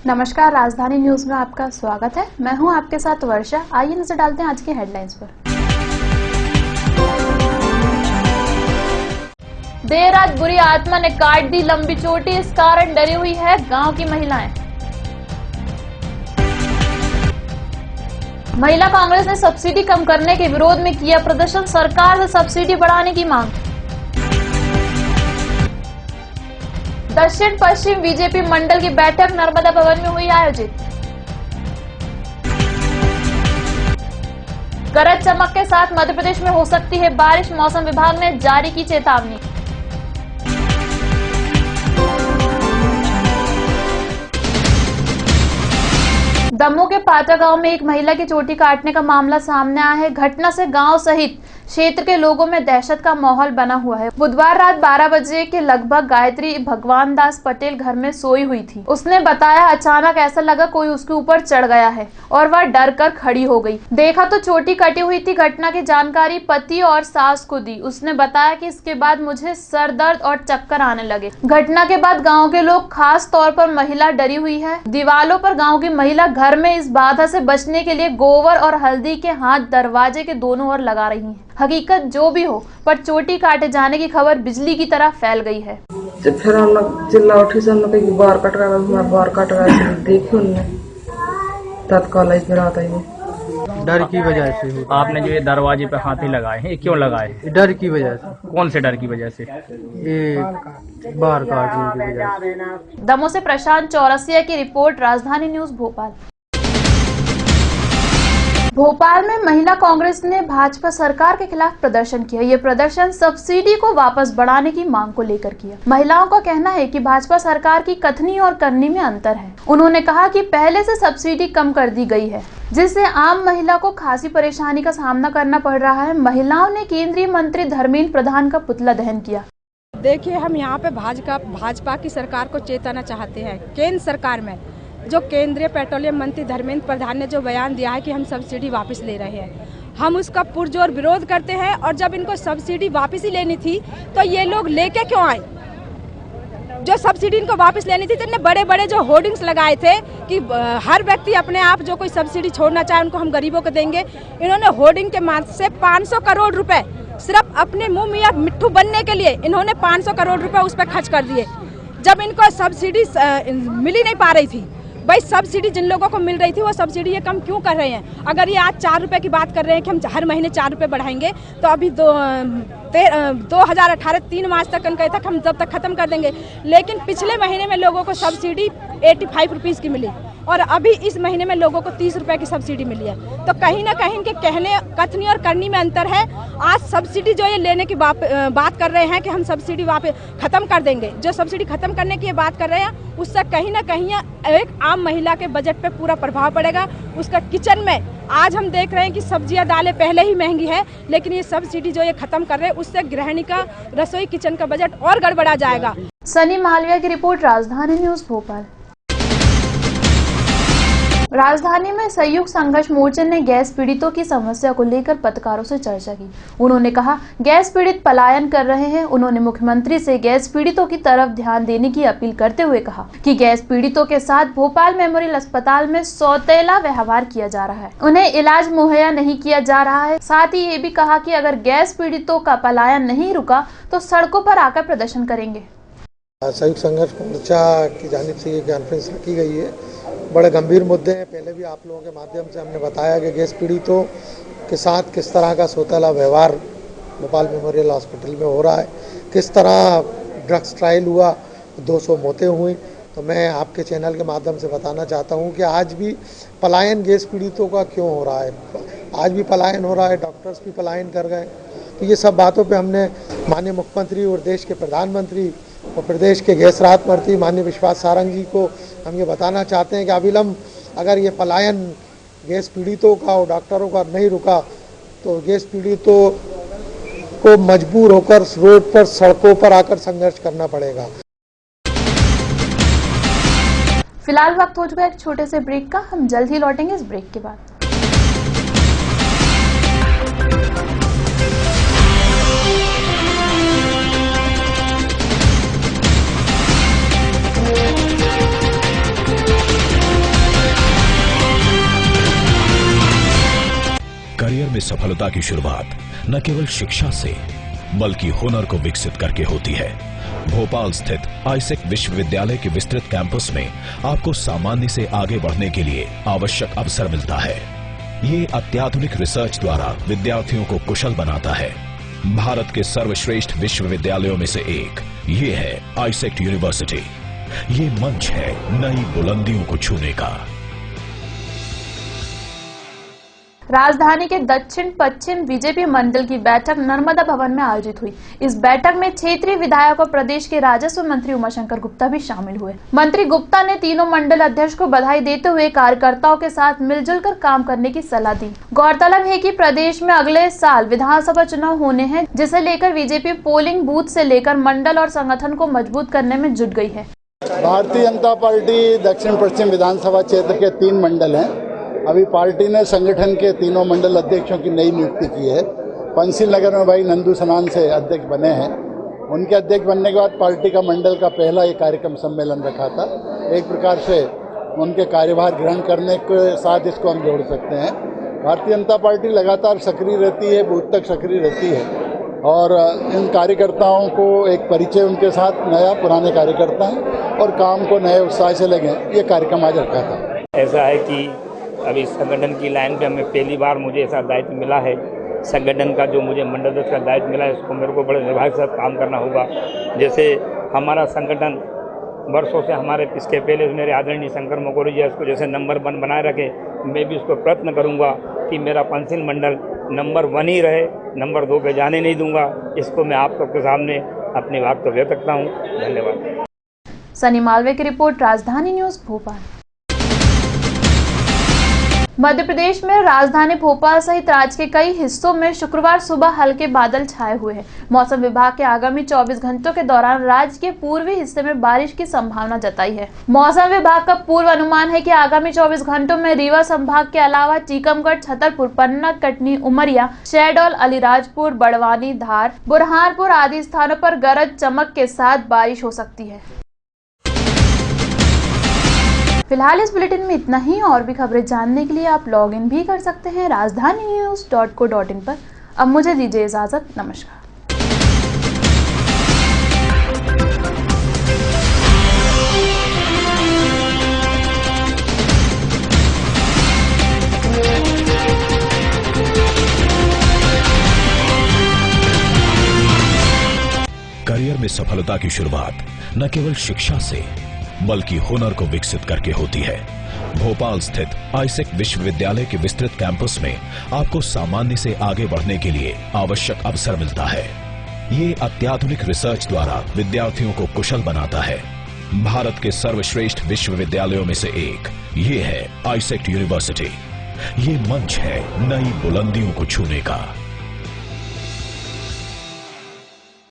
नमस्कार, राजधानी न्यूज में आपका स्वागत है। मैं हूं आपके साथ वर्षा। आइए नजर डालते हैं आज की हेडलाइंस पर। देर रात बुरी आत्मा ने काट दी लंबी चोटी, इस कारण डरी हुई है गांव की महिलाएं। महिला कांग्रेस ने सब्सिडी कम करने के विरोध में किया प्रदर्शन, सरकार से सब्सिडी बढ़ाने की मांग। दक्षिण पश्चिम बीजेपी मंडल की बैठक नर्मदा भवन में हुई आयोजित। गरज चमक के साथ मध्य प्रदेश में हो सकती है बारिश, मौसम विभाग ने जारी की चेतावनी। दमोह के पाटा गांव में एक महिला की चोटी काटने का मामला सामने आया है। घटना से गांव सहित क्षेत्र के लोगों में दहशत का माहौल बना हुआ है। बुधवार रात 12 बजे के लगभग गायत्री भगवान दास पटेल घर में सोई हुई थी। उसने बताया, अचानक ऐसा लगा कोई उसके ऊपर चढ़ गया है और वह डर कर खड़ी हो गई। देखा तो चोटी कटी हुई थी। घटना की जानकारी पति और सास को दी। उसने बताया कि इसके बाद मुझे सर दर्द और चक्कर आने लगे। घटना के बाद गाँव के लोग, खास तौर पर महिला, डरी हुई है। दीवालों पर गाँव की महिला घर में इस बाधा से बचने के लिए गोबर और हल्दी के हाथ दरवाजे के दोनों ओर लगा रही हैं। हकीकत जो भी हो, पर चोटी काटे जाने की खबर बिजली की तरह फैल गई है। फिर हम लोग चिल्ला उठी से, हम लोग कहीं बार कट गया, बार कट गया, देखी उनने तत्काल फिर आता ही डर की वजह से। आपने जो ये दरवाजे पे हाथी लगाए हैं, ये क्यों लगाए? डर की वजह से। कौन से डर की वजह से? ये बाहर काटने की वजह से। दमोह से प्रशांत चौरसिया की रिपोर्ट, राजधानी न्यूज भोपाल। भोपाल में महिला कांग्रेस ने भाजपा सरकार के खिलाफ प्रदर्शन किया। ये प्रदर्शन सब्सिडी को वापस बढ़ाने की मांग को लेकर किया। महिलाओं का कहना है कि भाजपा सरकार की कथनी और करनी में अंतर है। उन्होंने कहा कि पहले से सब्सिडी कम कर दी गई है, जिससे आम महिला को खासी परेशानी का सामना करना पड़ रहा है। महिलाओं ने केंद्रीय मंत्री धर्मेंद्र प्रधान का पुतला दहन किया। देखिए, हम यहाँ पे भाजपा की सरकार को चेताना चाहते हैं। केंद्र सरकार में जो केंद्रीय पेट्रोलियम मंत्री धर्मेंद्र प्रधान ने जो बयान दिया है कि हम सब्सिडी वापस ले रहे हैं, हम उसका पुरजोर विरोध करते हैं। और जब इनको सब्सिडी वापस ही लेनी थी तो ये लोग लेके क्यों आए? जो सब्सिडी इनको वापस लेनी थी तो इन्होंने बड़े बड़े जो होर्डिंग्स लगाए थे कि हर व्यक्ति अपने आप जो कोई सब्सिडी छोड़ना चाहे उनको हम गरीबों को देंगे। इन्होंने होर्डिंग के माध्यम से 500 करोड़ रुपए सिर्फ अपने मुंह में या मिट्ठू बनने के लिए इन्होंने 500 करोड़ रुपए उस पर खर्च कर दिए, जब इनको सब्सिडी मिल ही नहीं पा रही थी। भाई, सब्सिडी जिन लोगों को मिल रही थी वो सब्सिडी ये कम क्यों कर रहे हैं? अगर ये आज 4 रुपए की बात कर रहे हैं कि हम हर महीने 4 रुपए बढ़ाएंगे, तो अभी 2018 3 मार्च तक कहे था हम जब तक खत्म कर देंगे। लेकिन पिछले महीने में लोगों को सब्सिडी 85 रुपीज़ की मिली और अभी इस महीने में लोगों को 30 रुपए की सब्सिडी मिली है। तो कहीं ना कहीं इनके कहने, कथनी और करनी में अंतर है। आज सब्सिडी जो ये लेने की बात कर रहे हैं कि हम सब्सिडी वापस खत्म कर देंगे, जो सब्सिडी खत्म करने की बात कर रहे हैं, उससे कहीं ना कहीं एक आम महिला के बजट पे पूरा प्रभाव पड़ेगा। उसका किचन में आज हम देख रहे हैं कि सब्जियां दालें पहले ही महंगी है, लेकिन ये सब्सिडी जो ये खत्म कर रहे हैं उससे गृहिणी का रसोई किचन का बजट और गड़बड़ा जाएगा। सनी मालविया की रिपोर्ट, राजधानी न्यूज भोपाल। राजधानी में संयुक्त संघर्ष मोर्चा ने गैस पीड़ितों की समस्या को लेकर पत्रकारों से चर्चा की। उन्होंने कहा, गैस पीड़ित पलायन कर रहे हैं। उन्होंने मुख्यमंत्री से गैस पीड़ितों की तरफ ध्यान देने की अपील करते हुए कहा कि गैस पीड़ितों के साथ भोपाल मेमोरियल अस्पताल में सौतेला व्यवहार किया जा रहा है, उन्हें इलाज मुहैया नहीं किया जा रहा है। साथ ही ये भी कहा कि अगर गैस पीड़ितों का पलायन नहीं रुका तो सड़कों पर आकर प्रदर्शन करेंगे। संयुक्त संघर्ष मोर्चा की जानिब से ये कॉन्फ्रेंस रखी गई है। बड़े गंभीर मुद्दे हैं। पहले भी आप लोगों के माध्यम से हमने बताया कि गैस पीड़ितों के साथ किस तरह का सौतेला व्यवहार भोपाल मेमोरियल हॉस्पिटल में हो रहा है, किस तरह ड्रग्स ट्रायल हुआ, 200 मौतें हुई। तो मैं आपके चैनल के माध्यम से बताना चाहता हूं कि आज भी पलायन गैस पीड़ितों का क्यों हो रहा है। आज भी पलायन हो रहा है, डॉक्टर्स भी पलायन कर गए। तो ये सब बातों पे हमने माननीय मुख्यमंत्री और देश के प्रधानमंत्री और प्रदेश के गैस राहत मंत्री माननीय विश्वास सारंग जी को हम ये बताना चाहते हैं कि अविलंब अगर ये पलायन गैस पीड़ितों का और डॉक्टरों का नहीं रुका तो गैस पीड़ितों को मजबूर होकर रोड पर, सड़कों पर आकर संघर्ष करना पड़ेगा। फिलहाल वक्त हो चुका है एक छोटे से ब्रेक का। हम जल्द ही लौटेंगे इस ब्रेक के बाद। में सफलता की शुरुआत न केवल शिक्षा से बल्कि हुनर को विकसित करके होती है। भोपाल स्थित आईसेक विश्वविद्यालय के विस्तृत कैंपस में आपको सामान्य से आगे बढ़ने के लिए आवश्यक अवसर मिलता है। ये अत्याधुनिक रिसर्च द्वारा विद्यार्थियों को कुशल बनाता है। भारत के सर्वश्रेष्ठ विश्वविद्यालयों में से एक ये है आईसेक यूनिवर्सिटी। ये मंच है नई बुलंदियों को छूने का। राजधानी के दक्षिण पश्चिम बीजेपी मंडल की बैठक नर्मदा भवन में आयोजित हुई। इस बैठक में क्षेत्रीय विधायक और प्रदेश के राजस्व मंत्री उमाशंकर गुप्ता भी शामिल हुए। मंत्री गुप्ता ने तीनों मंडल अध्यक्ष को बधाई देते हुए कार्यकर्ताओं के साथ मिलजुल कर काम करने की सलाह दी। गौरतलब है कि प्रदेश में अगले साल विधानसभा चुनाव होने हैं, जिसे लेकर बीजेपी पोलिंग बूथ से लेकर मंडल और संगठन को मजबूत करने में जुट गई है। भारतीय जनता पार्टी दक्षिण पश्चिम विधानसभा क्षेत्र के 3 मंडल हैं। अभी पार्टी ने संगठन के तीनों मंडल अध्यक्षों की नई नियुक्ति की है। पंसिल नगर में भाई नंदू सनान से अध्यक्ष बने हैं। उनके अध्यक्ष बनने के बाद पार्टी का मंडल का पहला एक कार्यक्रम सम्मेलन रखा था। एक प्रकार से उनके कार्यभार ग्रहण करने के साथ इसको हम जोड़ सकते हैं। भारतीय जनता पार्टी लगातार सक्रिय रहती है, बूथ तक सक्रिय रहती है और इन कार्यकर्ताओं को एक परिचय उनके साथ, नया पुराने कार्यकर्ता हैं और काम को नए उत्साह से लगे, ये कार्यक्रम आज रखा था। ऐसा है कि अभी संगठन की लाइन पे हमें पहली बार मुझे ऐसा दायित्व मिला है। संगठन का जो मुझे मंडल अध्यक्ष का दायित्व मिला है, उसको मेरे को बड़े निर्भय के साथ काम करना होगा। जैसे हमारा संगठन वर्षों से हमारे इसके पहले मेरे आदरणीय शंकर मकोरी जी उसको जैसे नंबर 1 बनाए रखे, मैं भी उसको प्रयत्न करूँगा कि मेरा पंसिल मंडल नंबर 1 ही रहे, नंबर 2 पे जाने नहीं दूंगा। इसको मैं आप सबके सामने अपनी बात को व्यक्त रखता हूँ। धन्यवाद। सनी मालवे की रिपोर्ट, राजधानी न्यूज भोपाल। मध्य प्रदेश में राजधानी भोपाल सहित राज्य के कई हिस्सों में शुक्रवार सुबह हल्के बादल छाए हुए हैं। मौसम विभाग के आगामी 24 घंटों के दौरान राज्य के पूर्वी हिस्से में बारिश की संभावना जताई है। मौसम विभाग का पूर्व अनुमान है कि आगामी 24 घंटों में रीवा संभाग के अलावा टीकमगढ़, छतरपुर, पन्ना, कटनी, उमरिया, शहडोल, अलीराजपुर, बड़वानी, धार, बुरहानपुर आदि स्थानों पर गरज चमक के साथ बारिश हो सकती है। फिलहाल इस बुलेटिन में इतना ही। और भी खबरें जानने के लिए आप लॉग इन भी कर सकते हैं rajdhaninews.co.in पर। अब मुझे दीजिए इजाजत। नमस्कार। करियर में सफलता की शुरुआत न केवल शिक्षा से बल्कि हुनर को विकसित करके होती है। भोपाल स्थित आईसेक विश्वविद्यालय के विस्तृत कैंपस में आपको सामान्य से आगे बढ़ने के लिए आवश्यक अवसर मिलता है। ये अत्याधुनिक रिसर्च द्वारा विद्यार्थियों को कुशल बनाता है। भारत के सर्वश्रेष्ठ विश्वविद्यालयों में से एक ये है आईसेक यूनिवर्सिटी। ये मंच है नई बुलंदियों को छूने का।